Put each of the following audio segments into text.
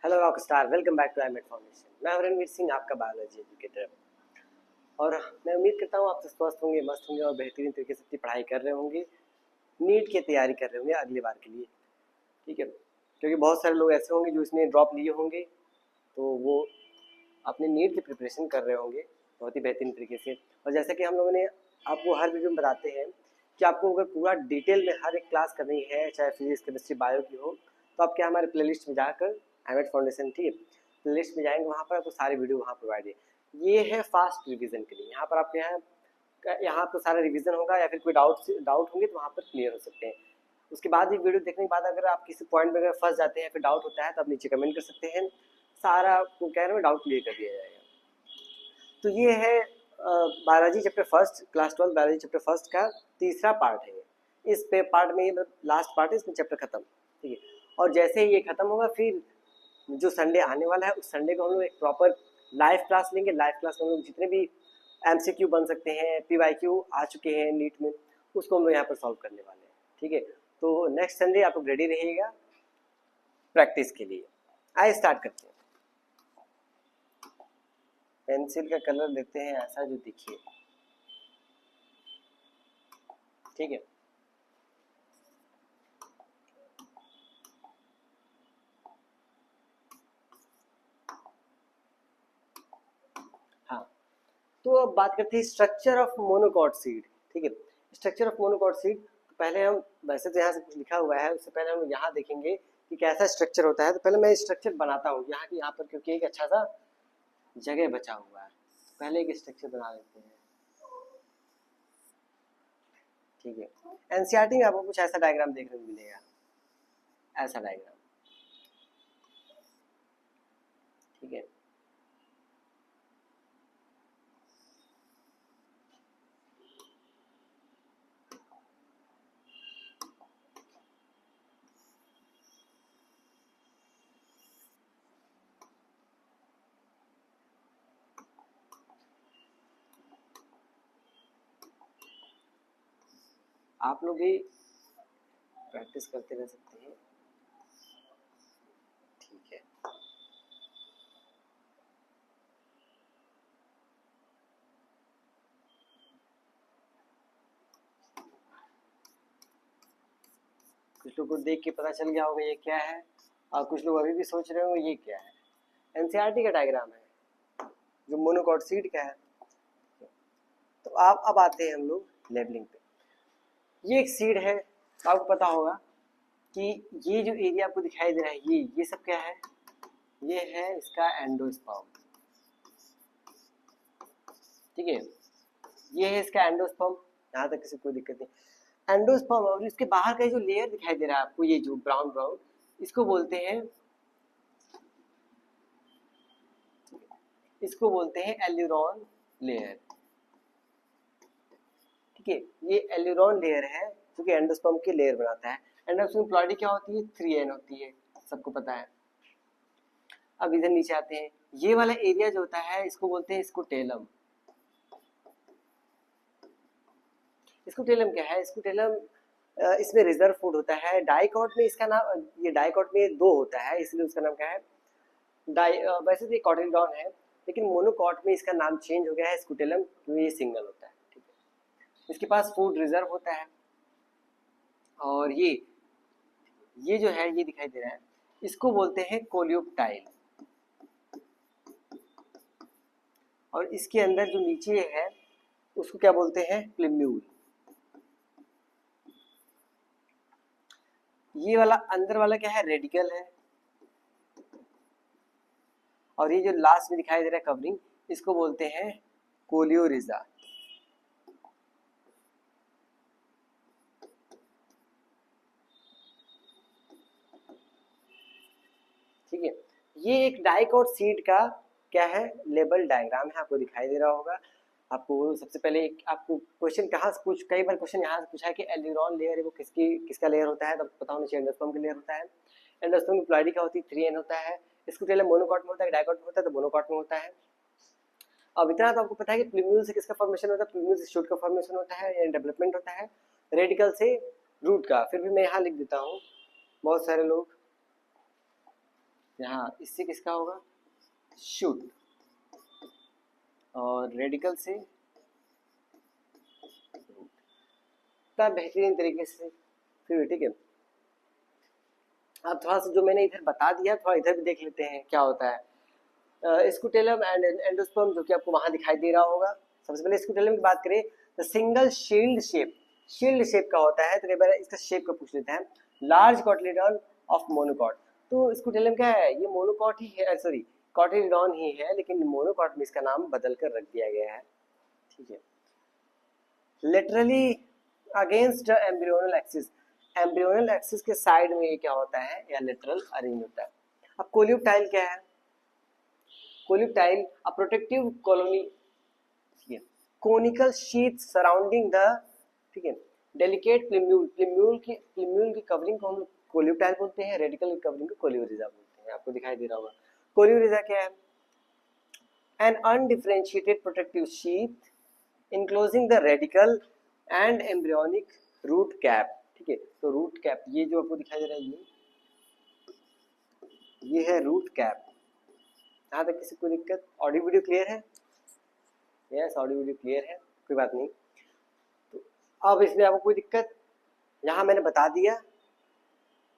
Hello rock star, welcome back to एमएट foundation. मैं हूं रणवीर सिंह, आपका बायोलॉजी एजुकेटर। और मैं उम्मीद करता हूं आप तो स्वस्थ होंगे, मस्त होंगे और बेहतरीन तरीके से अपनी पढ़ाई कर रहे होंगे, नीट की तैयारी कर रहे होंगे अगली बार के लिए। ठीक है, क्योंकि बहुत सारे लोग ऐसे होंगे जो इसमें ड्रॉप लिए होंगे, तो वो अपने नीट की प्रिपरेशन कर रहे होंगे बहुत ही बेहतरीन तरीके से। और जैसा कि हम लोगों ने आपको हर वीडियो में बताते हैं कि आपको अगर पूरा डिटेल में हर एक क्लास करनी है, चाहे फिजिक्स केमिस्ट्री बायो की हो, तो आप क्या हमारे प्लेलिस्ट में जाकर एमएट फाउंडेशन, ठीक है, प्लेलिस्ट में जाएंगे, वहाँ पर आपको सारे वीडियो वहाँ प्रोवाइड है। ये है फास्ट रिवीजन के लिए। यहाँ पर आपके यहाँ आपको सारा रिवीजन होगा, या फिर कोई डाउट होंगे तो वहाँ पर क्लियर हो सकते हैं। उसके बाद ये वीडियो देखने के बाद अगर आप किसी पॉइंट में अगर फंस जाते हैं, फिर डाउट होता है, तो आप नीचे कमेंट कर सकते हैं, सारा आपको कह रहे हैं डाउट क्लियर कर दिया जाएगा। तो ये है biology chapter first, class 12 biology chapter first का तीसरा पार्ट है। इस पे पार्ट में लास्ट पार्ट है, इसमें चैप्टर खत्म। ठीक है, और जैसे ही ये खत्म होगा, फिर जो संडे आने वाला है उस संडे को हम लोग एक प्रॉपर लाइव क्लास लेंगे। लाइव क्लास में हम लोग जितने भी एमसीक्यू बन सकते हैं, पीवाईक्यू आ चुके हैं नीट में, उसको हम लोग यहाँ पर सॉल्व करने वाले हैं। ठीक है, तो नेक्स्ट संडे आप लोग रेडी रहिएगा प्रैक्टिस के लिए। आइए स्टार्ट करते हैं। पेंसिल का कलर लेते हैं ऐसा जो दिखिए। ठीक है, हाँ, तो अब बात करते हैं स्ट्रक्चर ऑफ मोनोकॉट सीड। ठीक है, स्ट्रक्चर ऑफ मोनोकॉट सीड, तो पहले हम, वैसे तो यहाँ से कुछ लिखा हुआ है, उससे पहले हम यहाँ देखेंगे कि कैसा स्ट्रक्चर होता है। तो पहले मैं स्ट्रक्चर बनाता हूँ यहाँ पर, क्योंकि एक अच्छा सा जगह बचा हुआ है। पहले एक स्ट्रक्चर बना लेते हैं। ठीक है, एनसीईआरटी में आपको कुछ ऐसा डायग्राम देखने को मिलेगा, ऐसा डायग्राम। ठीक है, आप लोग भी प्रैक्टिस करते रह सकते हैं। ठीक है, कुछ लोग को देख के पता चल गया होगा ये क्या है, और कुछ लोग अभी भी सोच रहे होंगे ये क्या है। एनसीईआरटी का डायग्राम है जो मोनोकॉट सीड का है। तो आप अब आते हैं हम लोग लेबलिंग पे। ये एक सीड है, तो आपको पता होगा कि ये जो एरिया आपको दिखाई दे रहा है, ये सब क्या है, ये है इसका एंडोस्पर्म। ठीक है, ये है इसका एंडोस्पर्म, यहाँ तक किसी कोई दिक्कत नहीं। एंडोस्पर्म, और इसके बाहर का जो लेयर दिखाई दे रहा है आपको, ये जो ब्राउन ब्राउन, इसको बोलते हैं एल्यूरॉन लेयर। ठीक है, ये एल्यूरॉन लेयर है जो कि एंडोस्पर्म की लेयर बनाता है। एंडोस्पर्म की प्लॉइडी क्या होती है, 3n होती है, सबको पता है। अब इधर नीचे आते हैं, ये वाला एरिया जो होता है इसको बोलते हैं स्कूटेलम। स्कूटेलम क्या है, स्कूटेलम इसमें रिजर्व फूड होता है। डाइकॉट में इसका नाम, ये डाइकॉट में 2 होता है, इसलिए उसका नाम क्या है, वैसे तो ये कॉटिलडॉन है, लेकिन मोनोकॉट में इसका नाम चेंज हो गया है स्कूटेलम, क्योंकि ये सिंगल होता है। ठीक है, इसके पास फूड रिजर्व होता है। और ये जो है, ये दिखाई दे रहा है, इसको बोलते हैं कोलियोप्टाइल। और इसके अंदर जो नीचे है उसको क्या बोलते हैं, प्लिम्यूल। ये वाला अंदर वाला क्या है, रेडिकल है। और ये जो लास्ट में दिखाई दे रहा है कवरिंग, इसको बोलते हैं कोलियोरिजा। ठीक है, ये एक डाइकॉट सीड का क्या है, लेबल डायग्राम है, आपको दिखाई दे रहा होगा। आपको सबसे पहले आपको क्वेश्चन कहाँ से पूछ, कई बार क्वेश्चन यहाँ से पूछा है कि एल्यूरॉन लेयर है वो किसका लेयर होता है, तो पता होना चाहिए एंडोस्पर्म का लेयर होता है। एंडोस्पर्म की प्लॉइडी क्या होती है, 3n होता है। स्कूटेलम मोनोकॉट में होता है, डाइकॉट में होता है, तो मोनोकॉट में होता है। अब इतना तो आपको पता है कि प्लूम्यूल से किसका फॉर्मेशन होता है, प्लूम्यूल से शूट का फॉर्मेशन होता है या डेवलपमेंट होता है। रेडिकल से रूट का। फिर भी मैं यहाँ लिख देता हूँ, बहुत सारे लोग यहाँ इससे किसका होगा, शूट, और रेडिकल से रूट। तब बेहतरीन तरीके से फिर, ठीक है। अब थोड़ा सा जो मैंने इधर बता दिया, थोड़ा इधर भी देख लेते हैं क्या होता है। स्कूटेलम एंड एंडोस्पर्म, जो कि आपको वहां दिखाई दे रहा होगा। सबसे पहले स्कूटेलम की बात करें तो single shield shape, shield shape का होता है। तो कई बार इसका शेप का पूछ लेते हैं। लार्ज कॉटिलीडॉन ऑफ मोनोकॉट, तो स्कूटेलम क्या है, ये मोनोकॉट ही है, सॉरी कॉटिलीडॉन ही है, लेकिन मोनोकॉट में इसका नाम बदल कर रख दिया गया है, ठीक है। Laterally against embryonal axis, embryonal axis के साइड में ये क्या होता है, या लेटरल अरेंज होता है। अब कोलियोप्टाइल क्या है, कोलियोप्टाइल अ प्रोटेक्टिव कॉलोनी, ठीक है, कोनिकल शीट सराउंडिंग द, ठीक है, डेलिकेट प्लिम्यूल, प्लिम्यूल की कवरिंग को हम कोलियोप्टाइल बोलते हैं, रेडिकल की कवरिंग को कोलियोरिजा बोलते हैं। आपको दिखाई दे रहा होगा कोलियोरिजा क्या है, an undifferentiated protective sheath enclosing the radicle and embryonic root cap, ठीक है। तो रूट कैप, ये जो आपको दिखाई दे रहा है, ये है रूट कैप। यहाँ तक किसी को दिक्कत, ऑडियो वीडियो क्लियर है? यस, ऑडियो वीडियो क्लियर है, कोई बात नहीं। तो अब इसमें आपको कोई दिक्कत, यहाँ मैंने बता दिया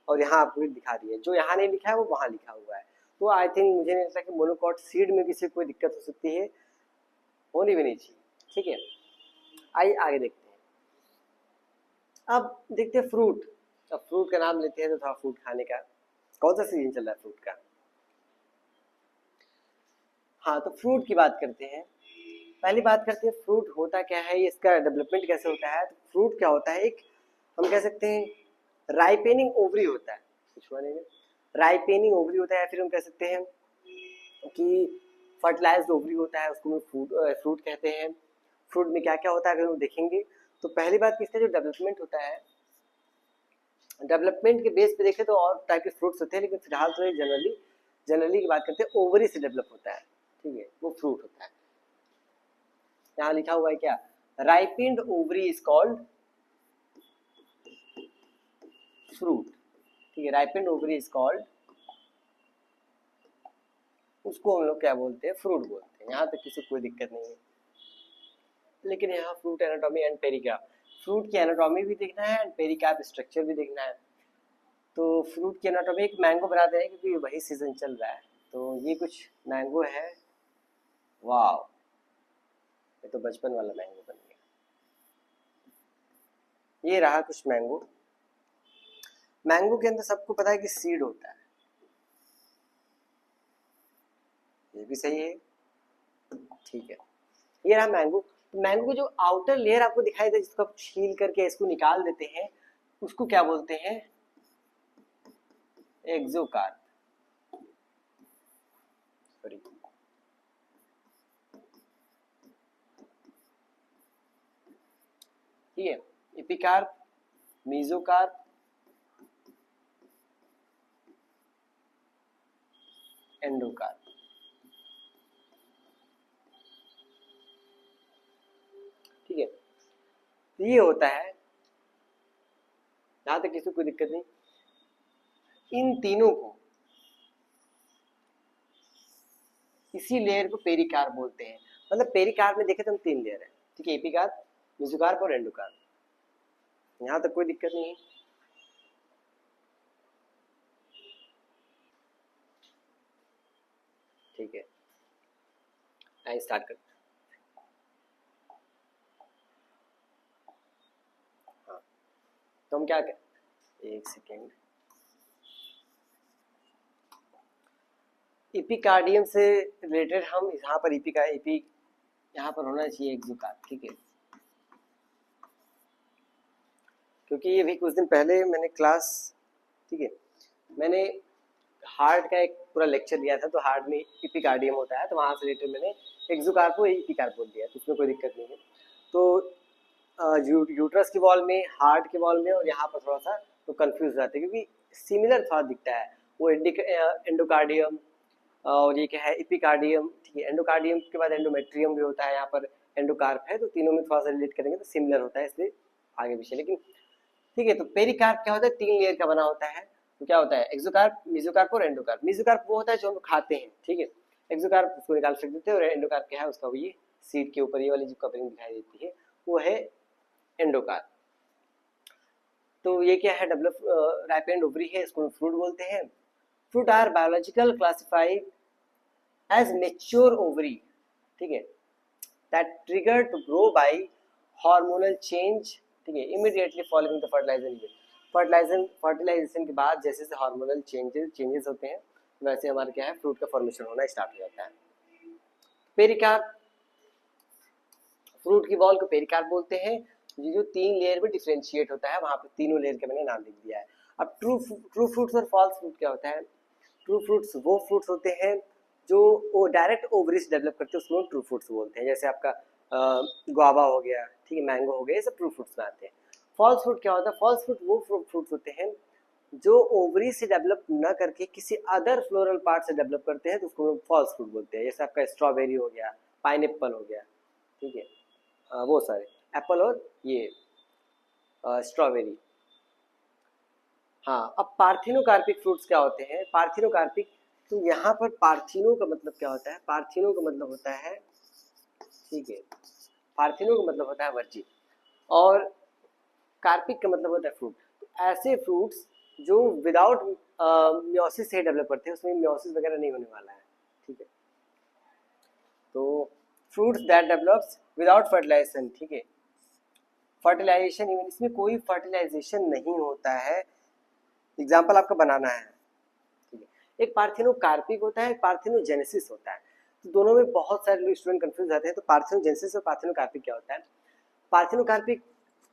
और यहाँ आपको दिखा दिया, जो यहाँ नहीं लिखा है वो वहाँ लिखा हुआ है। तो आई थिंक मुझे नहीं लगता कि मोनोकॉट सीड में किसी को कोई दिक्कत हो सकती है, होनी भी नहीं चाहिए, ठीक है। आइए आगे देखते हैं। अब देखते हैं फ्रूट। अब फ्रूट का नाम लेते हैं तो थोड़ा फ्रूट खाने का, कौन सा सीजन चल रहा है फ्रूट का? हाँ, तो फ्रूट की बात करते हैं। पहली बात करते हैं फ्रूट होता क्या है, इसका डेवलपमेंट कैसे होता है। तो फ्रूट क्या होता है, एक हम कह सकते हैं राइपेनिंग ओवरी होता है, कुछ हुआ नहीं, राइपेनिंग ओवरी होता है, या फिर हम कह सकते हैं कि फर्टिलाइज्ड ओवरी होता है, उसको फ्रूट कहते हैं। फ्रूट में क्या क्या होता है अगर हम देखेंगे तो पहली बात किसका जो डेवलपमेंट होता है, डेवलपमेंट के बेस पे देखें तो और टाइप के फ्रूट्स होते हैं, लेकिन फिलहाल तो जनरली की बात करते हैं ओवरी से डेवलप होता है, ठीक है, वो फ्रूट होता है। यहाँ लिखा हुआ है क्या, ripened ovary is called fruit, ठीक है, राइपेंड ओवरी इज कॉल्ड, उसको हम लोग क्या बोलते हैं, फ्रूट बोलते हैं। यहाँ तक किसी को कोई दिक्कत नहीं है। लेकिन यहाँ fruit anatomy and pericarp, fruit की एनाटॉमी भी देखना है एंड पेरिकार्प स्ट्रक्चर भी देखना है। तो फ्रूट की एनाटॉमी, एक मैंगो बनाते हैं क्योंकि वही सीजन चल रहा है। तो ये कुछ मैंगो है, वाह, ये तो बचपन वाला मैंगो बन गया। ये रहा कुछ मैंगो। मैंगो के अंदर सबको पता है कि सीड होता है, ये भी सही है, ठीक है। ये रहा मैंगो। तो मैंगो की जो आउटर लेयर आपको दिखाई दे, जिसको आप छील करके इसको निकाल देते हैं, उसको क्या बोलते हैं, एक्सोकार्प, सॉरी, ठीक है, एपिकार्प, मेसोकार्प, एंडोकार्प, ठीक है। तो ये होता है, यहां तक किसी को दिक्कत नहीं। इन तीनों को, इसी लेयर को पेरिकार्प बोलते हैं। मतलब पेरिकार्प में देखे तो हम 3 लेयर है, ठीक है, एपिकार्प, मेसोकार्प और एंडोकार्प। यहां तक कोई दिक्कत नहीं है। ठीक है, आइए स्टार्ट करते हैं। हाँ, तो हम क्या करें, एक सेकेंड, एपिकार्डियम से रिलेटेड हम यहाँ पर एपी यहाँ पर होना चाहिए एक्सोकार्प, ठीक है, क्योंकि ये भी कुछ दिन पहले मैंने क्लास, ठीक है, मैंने हार्ट का एक पूरा लेक्चर दिया था। तो हार्ट में एपिकार्डियम होता है, तो वहाँ से रिलेटेड मैंने एक्सोकार्प को एपिकार्प बोल दिया, तो उसमें कोई दिक्कत नहीं है। तो यूट्रस की वॉल में, हार्ट के वॉल में और यहाँ पर थोड़ा सा तो कंफ्यूज रहते हैं, क्योंकि सिमिलर थोड़ा दिखता है। वो एंडोकार्डियम और ये क्या है, एपिकार्डियम, ठीक है। एंडोकार्डियम के बाद एंडोमेट्रियम भी होता है, यहाँ पर एंडोकार्प है। तो तीनों में थोड़ा सा रिलेट करेंगे तो सिमिलर होता है, इसलिए आगे पीछे। लेकिन ठीक है, तो पेरिकार्प क्या होता है, 3 लेयर का बना होता है। तो क्या होता है एक्सोकार्प, मेसोकार्प और एंडोकार्प। मेसोकार्प वो होता है जो हम खाते हैं, ठीक है। एक्सोकार्प उसको निकाल फेंक देते हैं, और एंडोकार्प क्या है उसका ये सीड के ऊपर ये वाली जो कवरिंग दिखाई देती है वो है एंडोकार्प। तो ये क्या है डेवलप राइपेंड ओवरी है, इसको फ्रूट बोलते हैं। Fruit are biological classified as mature ovary, ठीक है, that trigger to grow by hormonal change, ठीक है, इमीडिएटली फॉलोइंग द फर्टिलाइजेशन के बाद जैसे जैसे हार्मोनल चेंजेस होते हैं वैसे हमारा क्या है फ्रूट का फॉर्मेशन होना स्टार्ट हो जाता है। पेरिकार्प, फ्रूट की बॉल को पेरिकार्प बोलते हैं। ये जो 3 लेयर में डिफरेंशिएट होता है वहां पे तीनों लेयर का मैंने नाम लिख दिया है। अब ट्रू फ्रूट्स और फॉल्स फ्रूट क्या होता है? ट्रू फ्रूट्स वो फ्रूट्स होते हैं जो वो डायरेक्ट ओवरी से डेवलप करते हैं, उसको ट्रू फ्रूट्स बोलते हैं। जैसे आपका गुआवा हो गया, ठीक है, मैंगो हो गया, ये सब ट्रू फ्रूट्स में आते हैं। फॉल्स फ्रूट क्या होता है? फॉल्स फ्रूट वो फ्रूट्स होते हैं जो ओवरी से डेवलप न करके किसी अदर फ्लोरल पार्ट से डेवलप करते हैं, तो उसको फॉल्स फ्रूट बोलते हैं। जैसे आपका स्ट्रॉबेरी हो गया, पाइनएप्पल हो गया, ठीक है, वो सारे एप्पल और ये स्ट्रॉबेरी। हाँ, अब पार्थिनोकार्पिक फ्रूट्स क्या होते हैं? पार्थिनोकार्पिक, तो यहाँ पर पार्थिनो का मतलब क्या होता है? पार्थिनो का मतलब होता है, ठीक है, पार्थिनो का मतलब होता है वर्जिन, और कार्पिक का मतलब होता है फ्रूट। तो ऐसे फ्रूट्स जो विदाउट म्योसिस से डेवलप करते हैं, उसमें म्योसिस वगैरह नहीं होने वाला है, ठीक है। तो fruits that develops without fertilisation, ठीक है, फर्टिलाइजेशन इवन इसमें कोई फर्टिलाइजेशन नहीं होता है। एग्जाम्पल आपका बनाना है, ठीक है। एक पार्थिनोकार्पिक होता है, एक पार्थिनोजेनेसिस होता है। तो दोनों में बहुत सारे लोग स्टूडेंट कंफ्यूज जाते हैं। तो पार्थिनोजेनेसिस और पार्थिनोकार्पिक क्या होता है? पार्थिनोकार्पिक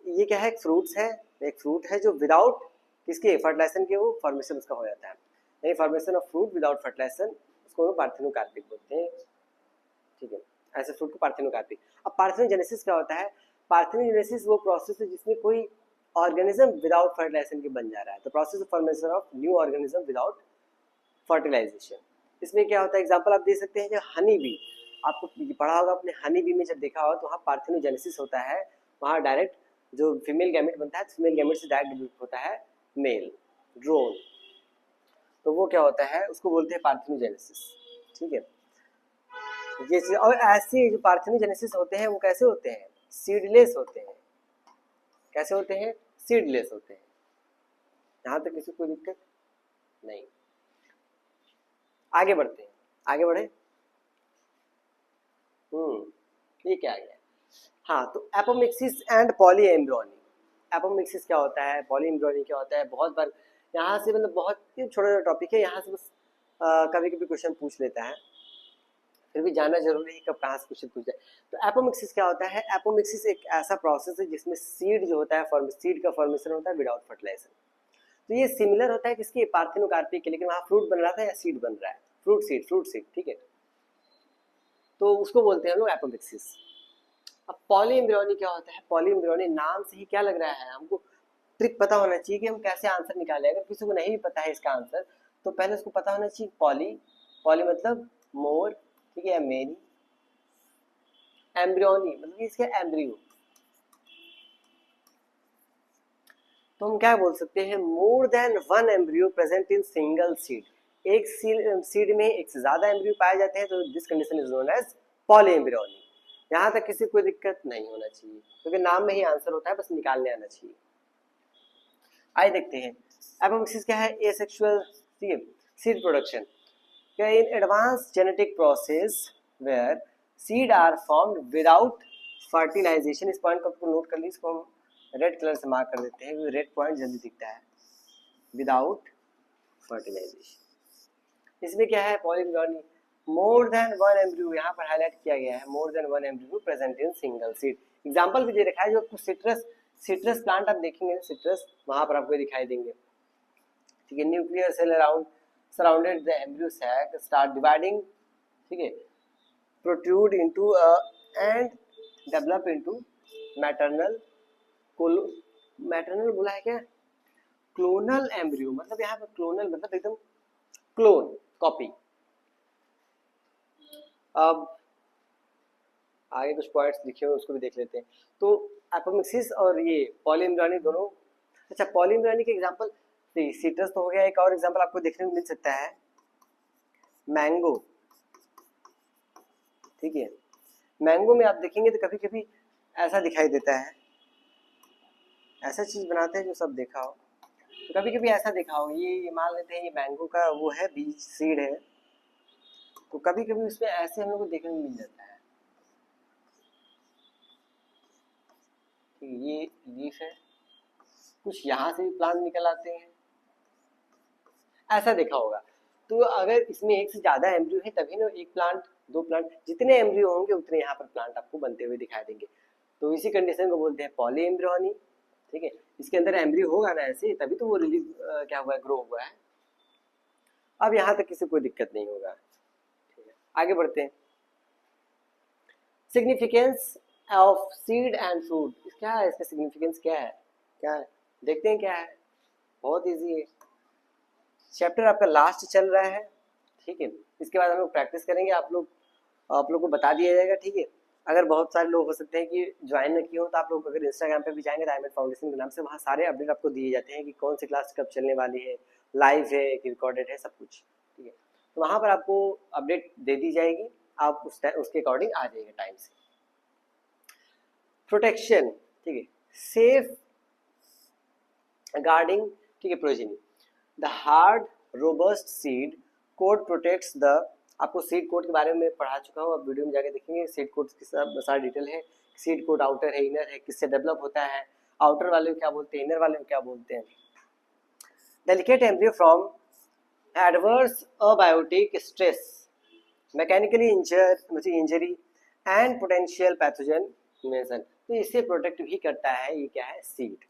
ये क्या है? एक फ्रूट्स है, एक फ्रूट है जो विदाउट किसके फर्टिलाइजेशन के वो फॉर्मेशन उसका हो जाता है, यानी formation of fruit without fertilisation, उसको पार्थिनोकार्पिक बोलते हैं, ठीक है। ऐसे फ्रूट को पार्थिनोकार्पिक। अब पार्थिनोजेनेसिस क्या होता है? पार्थिनोजेनेसिस वो प्रोसेस है जिसमें कोई ऑर्गेनिज्म विदाउट फर्टिलाइजेशन के बन जा रहा है। तो process of formation of new organism without fertilisation. इसमें क्या होता है? एग्जांपल आप दे सकते हैं, जो हनी बी, आपको पढ़ा होगा अपने, हनी बी में जब देखा होगा तो वहाँ पार्थिनोजेनेसिस होता है, वहाँ डायरेक्ट जो फीमेल गैमेट बनता है, फीमेल गैमेट से डायरेक्ट डेवलप होता है मेल ड्रोन, तो वो क्या होता है? उसको बोलते हैं पार्थिनोजेनेसिस, ठीक है। ये चीज, और ऐसे जो पार्थिनोजेनेसिस होते हैं वो कैसे होते हैं? सीडलेस होते हैं। कैसे होते हैं? सीडलेस होते हैं। यहाँ तक किसी को दिक्कत नहीं। आगे बढ़ते हैं, आगे बढ़े। ये क्या आ गया? हाँ, तो एपोमिक्सिस एंड पॉलीएम्ब्रियोनी। एपोमिक्सिस क्या होता है? पॉलीएम्ब्रियोनी क्या होता है? बहुत बार यहाँ से, मतलब बहुत ही छोटा छोटा टॉपिक है, यहाँ से बस कभी कभी क्वेश्चन पूछ लेता है, फिर भी जानना जरूरी है कब कहाँ से क्वेश्चन पूछ जाए। तो एपोमिक्सिस क्या होता है? एपोमिक्सिस एक ऐसा प्रोसेस है जिसमें सीड जो होता है, सीड का फॉर्मेशन होता है विदाउट फर्टिलाइजेशन। तो ये सिमिलर होता है किसके? पार्थिनोकार्पिक के, लेकिन वहाँ फ्रूट बन रहा था या सीड बन रहा है? फ्रूट सीड, ठीक है। तो उसको बोलते हैं हम लोग एपोमिक्सिस। अब पॉलीएम्ब्रियोनी क्या होता है? पॉलीएम्ब्रियोनी नाम से ही क्या लग रहा है? हमको ट्रिक पता होना चाहिए कि हम कैसे आंसर निकालें। अगर किसी को नहीं भी पता है इसका आंसर, तो पहले उसको पता होना चाहिए पॉली मतलब मोर, ठीक है, मेरी, एम्ब्रियोनी मतलब इसका एम्ब्रियो। तो हम क्या बोल सकते हैं? More than one embryo present in single seed. एक सीड में एक से ज्यादा एम्ब्रियो पाए जाते हैं, तो this condition is known as polyembryony. यहाँ तक किसी को दिक्कत नहीं होना चाहिए, क्योंकि नाम में ही आंसर होता है, बस निकालने आना चाहिए। आइए देखते हैं एपोमिक्सिस क्या है। एसेक्सुअल सीड प्रोडक्शन क्या? In advance genetic process where seed are formed without fertilisation. इस पॉइंट को नोट कर लीजिए, इसको हम रेड कलर से मार्क कर देते हैं, क्योंकि रेड पॉइंट जल्दी दिखता है। Without fertilisation. इसमें क्या है? Polyembryony, more than one embryo, यहाँ पर हाईलाइट किया गया है, more than one embryo present in single seed. Example भी दे रखा है, जो आपको सिट्रस प्लांट आप देखेंगे, सिट्रस वहां पर आपको दिखाई देंगे, ठीक है। Nuclear cell around surrounded the embryo sac start dividing, ठीक है, protrude into and develop into maternal maternal बोला है क्या? क्लोनल एम्ब्रियो, मतलब यहाँ पर क्लोनल मतलब एकदम क्लोन, कॉपी। अब आगे कुछ पॉइंट्स लिखे हुए उसको भी देख लेते हैं। तो एपोमिक्सिस और ये पॉलीएम्ब्रियोनी दोनों, अच्छा पॉलीएम्ब्रियोनी के एग्जांपल तो सिट्रस तो हो गया, एक और एग्जांपल आपको देखने को मिल सकता है मैंगो। ठीक है, मैंगो में आप देखेंगे तो कभी कभी ऐसा दिखाई देता है, ऐसा चीज बनाते हैं जो सब देखा हो, तो कभी कभी ऐसा देखा हो, ये मान लेते हैं ये मैंगो का वो है बीज, सीड है, तो कभी कभी उसमें ऐसे हम लोग को देखने को मिल जाता है कि ये लीफ है, कुछ यहाँ से भी प्लांट निकल आते हैं, ऐसा देखा होगा। तो अगर इसमें एक से ज्यादा एम्ब्रियो है तभी ना एक प्लांट, दो प्लांट, जितने एम्ब्रियो होंगे उतने यहाँ पर प्लांट आपको बनते हुए दिखाई देंगे। तो इसी कंडीशन को बोलते हैं पॉली एम्ब्रियोनी। ठीक है, इसके अंदर एम्ब्रियो होगा ना ऐसे, तभी तो वो रिलीज क्या हुआ है, ग्रो हुआ है। अब यहाँ तक किसी कोई दिक्कत नहीं होगा। ठीक है, आगे बढ़ते हैं। Significance of seed and fruit, क्या है इसका सिग्निफिकेंस, क्या है, क्या है, देखते हैं क्या है। बहुत इजी है, चैप्टर आपका लास्ट चल रहा है। ठीक है, इसके बाद हम लोग प्रैक्टिस करेंगे, आप लोग को बता दिया जाएगा। ठीक है, अगर बहुत सारे लोग हो सकते हैं कि ज्वाइन न किए हो, तो आप लोग अगर इंस्टाग्राम पे भी जाएंगे डायमंड फाउंडेशन के नाम से, वहाँ सारे अपडेट आपको दिए जाते हैं कि कौन सी क्लास कब चलने वाली है, लाइव है कि रिकॉर्डेड है, सब कुछ। ठीक है, तो वहाँ पर आपको अपडेट दे दी जाएगी, आप उसके अकॉर्डिंग आ जाएगा टाइम से। प्रोटेक्शन, ठीक है, सेफ गार्डिंग, ठीक है, progeny. The hard robust seed code protects the, आपको सीड कोड के बारे में पढ़ा चुका हूँ, आप वीडियो में जाके देखेंगे सीड कोड की सारा डिटेल है। सीड कोड आउटर है, इनर है, किससे डेवलप होता है, आउटर वाले को क्या बोलते हैं, इनर वाले को क्या बोलते हैं। Delicate embryo from adverse abiotic stress, mechanically injury and potential pathogen invasion, तो इससे प्रोटेक्ट भी करता है। ये क्या है, सीड।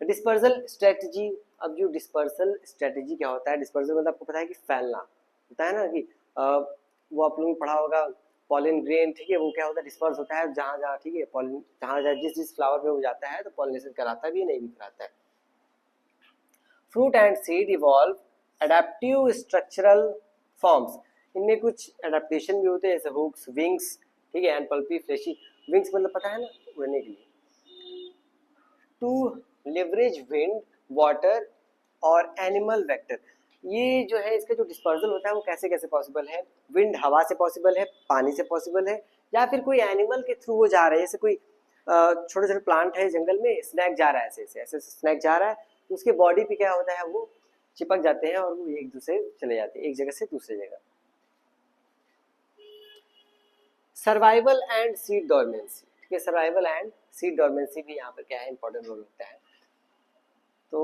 डिस्पर्सल स्ट्रेटजी, अब जो डिस्पर्सल स्ट्रेटजी क्या होता है, डिस्पर्सल मतलब आपको पता है कि फैलना होता है ना, कि वो आप लोगों ने पढ़ा होगा पॉलिन ग्रेन। ठीक है, वो क्या होता है, डिस्पर्स होता है जहाँ जहाँ, ठीक है, पॉलिन जहाँ जहाँ जिस फ्लावर में वो जाता है तो पॉलिनेशन कराता भी है, नहीं भी कराता है। Fruit and seed evolve adaptive structural forms, इनमें कुछ एडेप्टेशन भी होते हैं, जैसे हुक्स, विंग्स, ठीक है, एंड पल्पी फ्लेशी। विंग्स मतलब पता है ना, उड़ने के लिए। टू लिवरेज विंड, वाटर और एनिमल वेक्टर, ये जो है इसका जो डिस्पर्सल होता है वो कैसे कैसे पॉसिबल है, विंड हवा से पॉसिबल है, पानी से पॉसिबल है, या फिर कोई एनिमल के थ्रू वो जा रहा है, जैसे कोई छोटे छोटे प्लांट है जंगल में, स्नैक जा रहा है, ऐसे ऐसे स्नैक जा रहा है, तो उसके बॉडी पे क्या होता है, वो चिपक जाते हैं और वो एक दूसरे चले जाते हैं, एक जगह से दूसरी जगह। सर्वाइवल एंड सीड डॉर्मेंसी, ठीक है, सर्वाइवल एंड सीड डॉर्मेंसी भी यहाँ पर क्या है, इंपॉर्टेंट रोल होता है। तो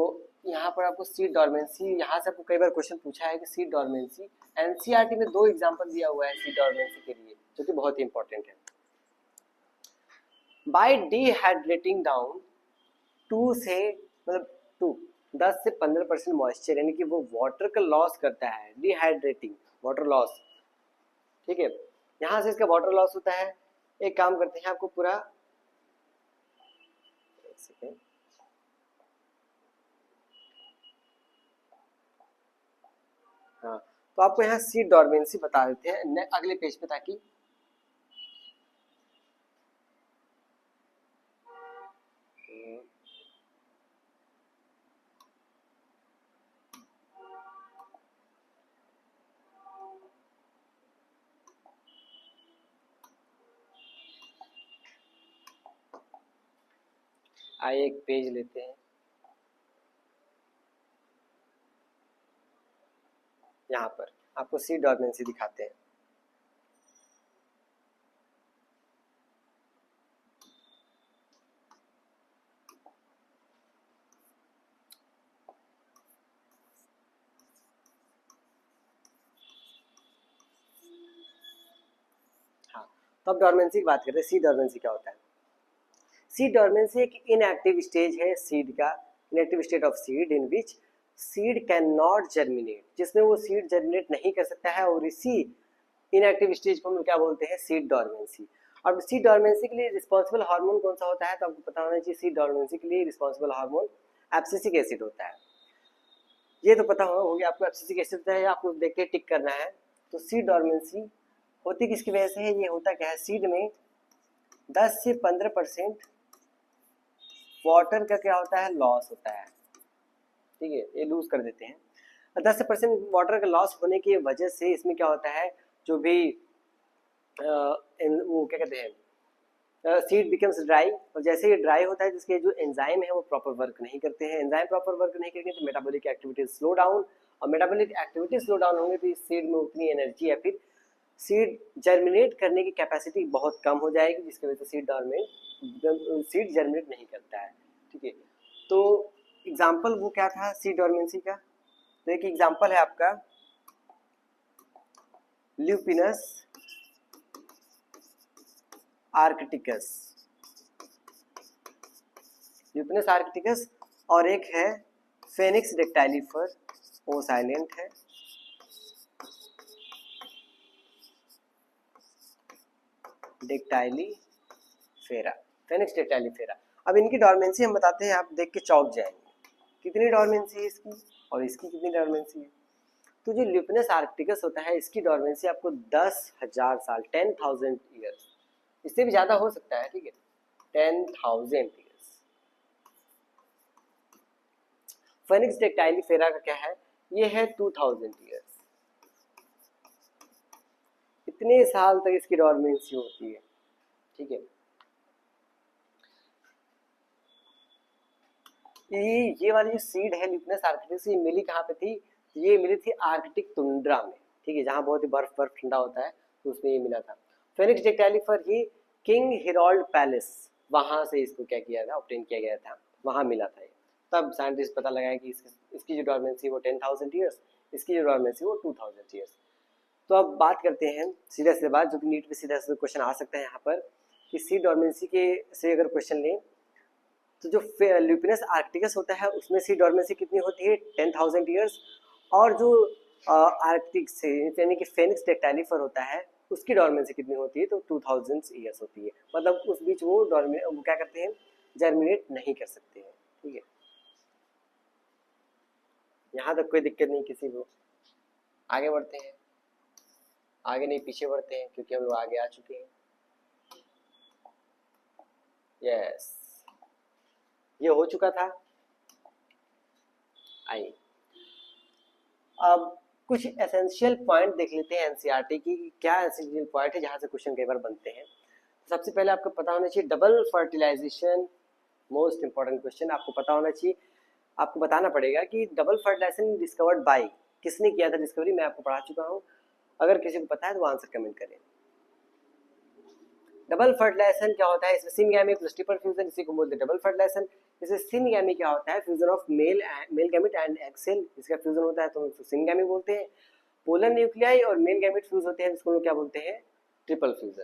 यहाँ पर आपको सीड डॉर्मेंसी, यहाँ से आपको कई बार क्वेश्चन पूछा है कि सीड डॉर्मेंसी, एनसीईआरटी में 2 एग्जांपल दिया हुआ है सीड डॉर्मेंसी के लिए, जो कि बहुत ही इंपॉर्टेंट है। बाय डिहाइड्रेटिंग डाउन 2 से मतलब 10 से 15% मॉइस्चर, यानी कि वो वाटर का लॉस करता है, डिहाइड्रेटिंग वाटर लॉस। ठीक है, यहाँ से इसका वाटर लॉस होता है। एक काम करते हैं, आपको पूरा एक सेकेंड, हाँ, तो आपको यहाँ सीड डॉर्मेंसी बता देते हैं अगले पेज पे, ताकि आइए एक पेज लेते हैं, यहाँ पर आपको सीड डॉर्मेंसी दिखाते हैं। हाँ, तो अब डॉर्मेंसी की बात करते हैं, सीड डॉर्मेंसी क्या होता है। सीड डॉर्मेंसी एक इनएक्टिव स्टेज है सीड का, inactive state of seed in which seed can not germinate, जिसमें वो सीड जर्मिनेट नहीं कर सकता है, और इसी इनएक्टिव स्टेज को हम क्या बोलते हैं, सीड डॉर्मेंसी। अब सीड डॉर्मेंसी के लिए रिस्पॉन्सिबल हार्मोन कौन सा होता है, तो आपको पता होना चाहिए, सीड डॉर्मेंसी के लिए रिस्पॉन्सिबल हार्मोन एब्सिसिक एसिड होता है। ये तो पता हो गया आपको, एब्सिसिक एसिड होता है, आपको देख के टिक करना है। तो सीड डॉर्मेंसी होती किसकी वजह से है, ये होता क्या है, सीड में 10 से 15% वाटर का क्या होता है, लॉस होता है, ठीक है, ये लूज कर देते हैं। 10% वाटर का लॉस होने की वजह से इसमें क्या होता है, जो भी वो क्या कहते हैं, सीड बिकम्स ड्राई, और जैसे ये ड्राई होता है जिसके जो एंजाइम है वो प्रॉपर वर्क नहीं करते हैं, एंजाइम प्रॉपर वर्क नहीं करेंगे तो मेटाबॉलिक एक्टिविटीज स्लो डाउन, और मेटाबॉलिक एक्टिविटी स्लो डाउन होंगे तो इस सीड में उतनी एनर्जी या फिर सीड जर्मिनेट करने की कैपेसिटी बहुत कम हो जाएगी, जिसकी वजह से सीड जर्मिनेट नहीं करता है, ठीक है। तो एग्जाम्पल वो क्या था सीड डॉर्मेंसी का, तो एक एग्जाम्पल है आपका ल्यूपिनस आर्कटिकस, ल्यूपिनस आर्कटिकस, और एक है फेनिक्स डेक्टाइलिफर, ओ साइलेंट है, डेक्टाइलिफेरा, फेनिक्स डेक्टाइलिफेरा। अब इनकी डॉर्मेंसी हम बताते हैं, आप देख के चौंक जाएंगे, कितनी डॉर्मेंसी है इसकी और इसकी कितनी डॉर्मेंसी है। तो जो ल्यूपिनस आर्कटिकस होता है इसकी डॉर्मेंसी आपको 10,000 साल, 10,000 ईयर्स, इससे भी ज्यादा हो सकता है, ठीक है, 10,000 ईयर्स। फेनिक्स डेक्टाइलिफेरा का क्या है, ये है 2,000 ईयर्स, इतने साल तक इसकी डॉर्मेंसी होती है, ठीक है। ये वाली जो सीड है ल्यूपिनस आर्कटिकस, ये मिली कहाँ पे थी, ये मिली थी आर्कटिक टुंड्रा में, ठीक है, जहाँ बहुत ही बर्फ बर्फ ठंडा होता है, तो उसमें ये मिला था। फेनिक्स डेक्टाइलिफर ही किंग हेरोल्ड पैलेस, वहां से इसको क्या किया था, ऑब्टेन किया गया था, वहां मिला था ये। तब साइंटिस्ट पता लगाया कि इसकी जो डॉर्मेंसी वो 10,000 ईयर्स, इसकी जो डॉर्मेंसी वो 2,000 ईयर्स। तो अब बात करते हैं सीधा सीधा बात, जो कि नीट में सीधा सीधा क्वेश्चन आ सकता है यहाँ पर, कि सी डॉर्मेंसी के से अगर क्वेश्चन लें तो जो ल्यूपिनस आर्कटिकस होता है उसमें सी डॉर्मेंसी कितनी होती है, 10,000 ईयर्स, और जो आर्कटिक से यानी कि फेनिक्स डेक्टाइलिफर होता है उसकी डॉर्मेंसी कितनी होती है, तो 2,000 ईयर्स होती है, मतलब उस बीच वो वो क्या करते हैं, जर्मिनेट नहीं कर सकते हैं, ठीक है। यहाँ तक कोई दिक्कत नहीं किसी को, आगे बढ़ते हैं, आगे नहीं पीछे बढ़ते हैं क्योंकि हम लोग आगे आ चुके हैं। यस, ये हो चुका था। आइए अब कुछ एसेंशियल पॉइंट देख लेते हैं एनसीईआरटी की, क्या एसेंशियल पॉइंट है जहां से क्वेश्चन कई बार बनते हैं। सबसे पहले आपको पता होना चाहिए double fertilisation, most important question आपको पता होना चाहिए। आपको बताना पड़ेगा कि डबल फर्टिलाइजेशन डिस्कवर्ड बाय, किसने किया था डिस्कवरी, मैं आपको पढ़ा चुका हूँ, अगर किसी को पता है तो वो आंसर कमेंट करें। डबल फर्टिलाइजेशन क्या होता है, इसमें सिनगैमी प्लस ट्रिपल फ्यूजन, इसी को बोलते हैं डबल फर्टिलाइजेशन। इसमें सिनगैमी क्या होता है, fusion of male gamete and egg cell, इसका फ्यूजन होता है तो उसको सिनगैमी बोलते हैं। पोलर न्यूक्लियाई और मेल गैमेट फ्यूज होते हैं जिसको लोग क्या बोलते हैं, ट्रिपल फ्यूजन।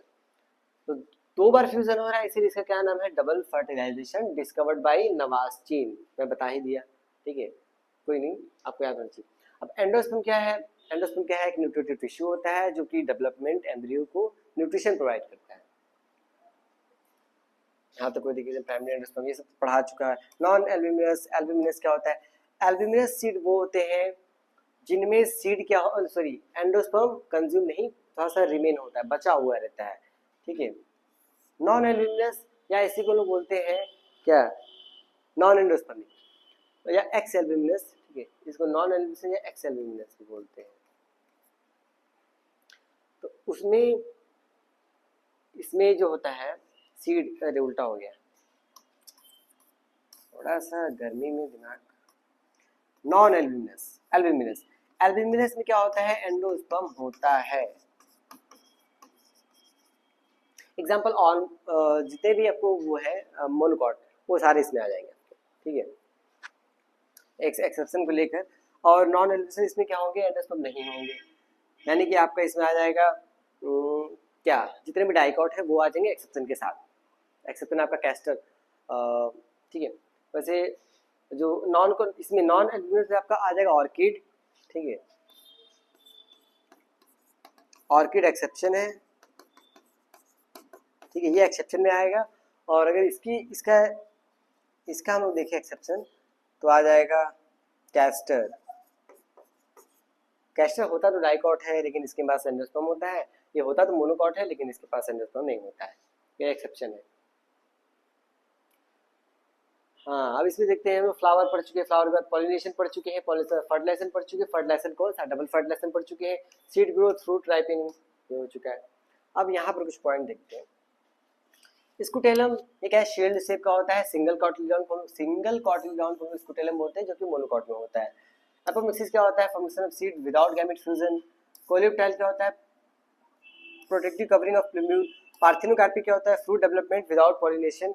तो 2 बार फ्यूजन हो रहा है इसीलिए इसका क्या नाम है, डबल फर्टिलाइजेशन, डिस्कवर्ड बाय नवास्चीन, मैं बता ही दिया, ठीक है, कोई नहीं, आपको याद होना चाहिए। अब एंडोस्पर्म क्या है, एंडोस्पर्म क्या है, एक न्यूट्रिटिव टिश्यू होता है जो कि डेवलपमेंट एम्ब्रियो को न्यूट्रिशन प्रोवाइड करता है। यहाँ तक कोई दिक्कत, प्राइमरी एंडोस्पर्म ये सब पढ़ा चुका है। नॉन एल्ब्यूमिनस, एल्ब्यूमिनस क्या होता है, एल्ब्यूमिनस सीड वो होते हैं जिनमें सीड क्या सॉरी एंडोस्पर्म कंज्यूम नहीं, थोड़ा सा रिमेन होता है, बचा हुआ रहता है, ठीक है। नॉन एल्ब्यूमिनस या इसी को लोग बोलते हैं क्या, नॉन एंडोस्पर्मिक या एक्स एल्ब्यूमिनस, ठीक है, इसको नॉन एल्ब्यूमिनस या एक्स एल्ब्यूमिनस भी बोलते हैं। तो उसमें इसमें जो होता है सीड, अरे उल्टा हो गया, थोड़ा सा गर्मी में दिमाग। नॉन एल्ब्यूमिनस, एल्ब्यूमिनस, एल्ब्यूमिनस में क्या होता है, एंडोस्पर्म होता है। एग्जांपल ऑन जितने भी आपको वो है मोनोकॉट, वो सारे इसमें आ जाएंगे, ठीक है, एक एक्सेप्शन को लेकर। और नॉन एल्ब्यूमिनस इसमें क्या होंगे, एंडोस्पर्म नहीं होंगे, यानी कि आपका इसमें आ जाएगा क्या, जितने भी डाइकॉट है वो आ जाएंगे एक्सेप्शन के साथ, एक्सेप्शन आपका कैस्टर, ठीक है। वैसे जो नॉन को इसमें नॉन एल्ब्यूमिनस आपका आ जाएगा ऑर्किड, ठीक है, ऑर्किड एक्सेप्शन है, ठीक है, ये एक्सेप्शन में आएगा। और अगर इसका हम लोग देखें एक्सेप्शन तो आ जाएगा कैस्टर, कैस्टर होता तो डाइकॉट है लेकिन इसके पास एंडोस्पर्म होता है, ये होता तो मोनोकॉट है लेकिन इसके पास एंडोस्पर्म नहीं होता है, ये एक्सेप्शन है। हाँ, अब इसमें देखते हैं हम फ्लावर पढ़ चुके हैं, फ्लावर के बाद पॉलिनेशन पढ़ चुके हैं, पॉलिनेशन फर्टिलाइजेशन पढ़ चुके हैं, फर्टिलाइजेशन कौन सा डबल फर्टिलाइजेशन पढ़ चुके हैं, सीड ग्रोथ, फ्रूट राइपिंग ये हो चुका है। अब यहाँ पर कुछ पॉइंट देखते हैं। स्कूटेलम एक है शील्ड शेप का होता है, सिंगल कॉटिलडॉन को स्कूटेलम बोलते हैं, जो कि मोनोकॉट में होता है। एपोमिक्सिस क्या होता है, formation of seed without gamete fusion. Coleoptile क्या होता है, protective covering of plumule. Parthenocarpy क्या होता है, फ्रूट डेवलपमेंट विदाउट पॉलिनेशन।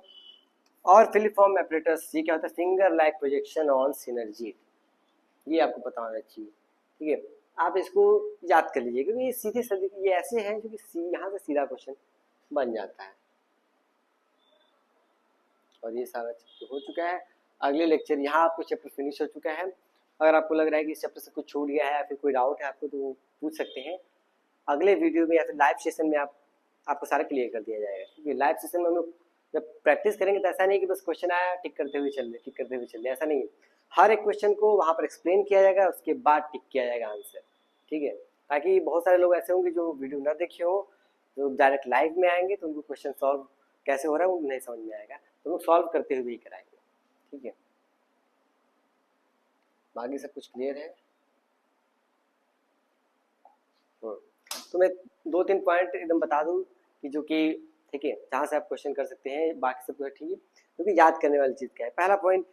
और फिलिफॉर्म एपरेटस ये क्या होता है, finger like projection on synergy. ये आपको पता होना चाहिए, ठीक है। आप इसको याद कर लीजिए, क्योंकि ये सीधे सीधे ये ऐसे हैं जो कि यहाँ से सीधा क्वेश्चन बन जाता है। और ये सारा चैप्टर हो चुका है। अगले लेक्चर यहाँ आपको चैप्टर फिनिश हो चुका है। अगर आपको लग रहा है कि इस चैप्टर से कुछ छूट गया है या फिर कोई डाउट है आपको, तो पूछ सकते हैं अगले वीडियो में या फिर लाइव सेशन में। आपको सारा क्लियर कर दिया जाएगा, क्योंकि लाइव सेशन में हम लोग जब प्रैक्टिस करेंगे तो ऐसा नहीं कि बस क्वेश्चन आया टिक करते हुए चल रहे, ऐसा नहीं। हर एक क्वेश्चन को वहाँ पर एक्सप्लेन किया जाएगा, उसके बाद टिक किया जाएगा आंसर, ठीक है। ताकि बहुत सारे लोग ऐसे होंगे जो वीडियो ना देखे हो, जो डायरेक्ट लाइव में आएंगे तो उनको क्वेश्चन सॉल्व कैसे हो रहा है वो नहीं समझ में आएगा, तो लोग सॉल्व करते हुए ही कराएंगे, ठीक है। बाकी सब कुछ क्लियर है। तो मैं 2-3 पॉइंट एकदम बता दूं कि जो कि ठीक है, जहाँ से आप क्वेश्चन कर सकते हैं, बाकी सब ठीक है, क्योंकि याद करने वाली चीज़ क्या है। पहला पॉइंट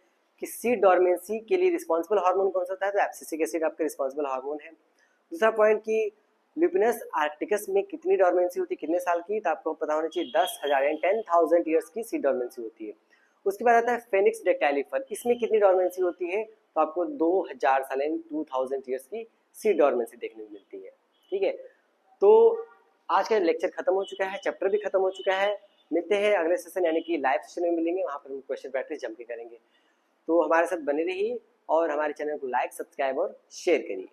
कि सीड डॉर्मेंसी के लिए रिस्पॉन्सिबल हार्मोन कौन सा होता है, तो एब्सिसिक एसिड आपका रिस्पॉन्सिबल हार्मोन है। दूसरा पॉइंट कि ल्यूपिनस आर्टिकस में कितनी डॉर्मेंसी होती है, कितने साल की, तो आपको पता होना चाहिए 10,000 यानी 10,000 ईयर्स की सीड डॉर्मेंसी होती है। उसके बाद आता है फेनिक्स डेक्टाइलिफर, इसमें कितनी डॉर्मेंसी होती है, तो आपको 2,000 साल यानी 2,000 ईयर्स की सीड डॉर्मेंसी देखने को मिलती है, ठीक है। तो आज का लेक्चर खत्म हो चुका है, चैप्टर भी खत्म हो चुका है। मिलते हैं अगले सेशन यानी कि लाइव सेशन में मिलेंगे, वहाँ पर हम क्वेश्चन प्रैक्टिस जम के करेंगे। तो हमारे साथ बने रहिए और हमारे चैनल को लाइक, सब्सक्राइब और शेयर करिए।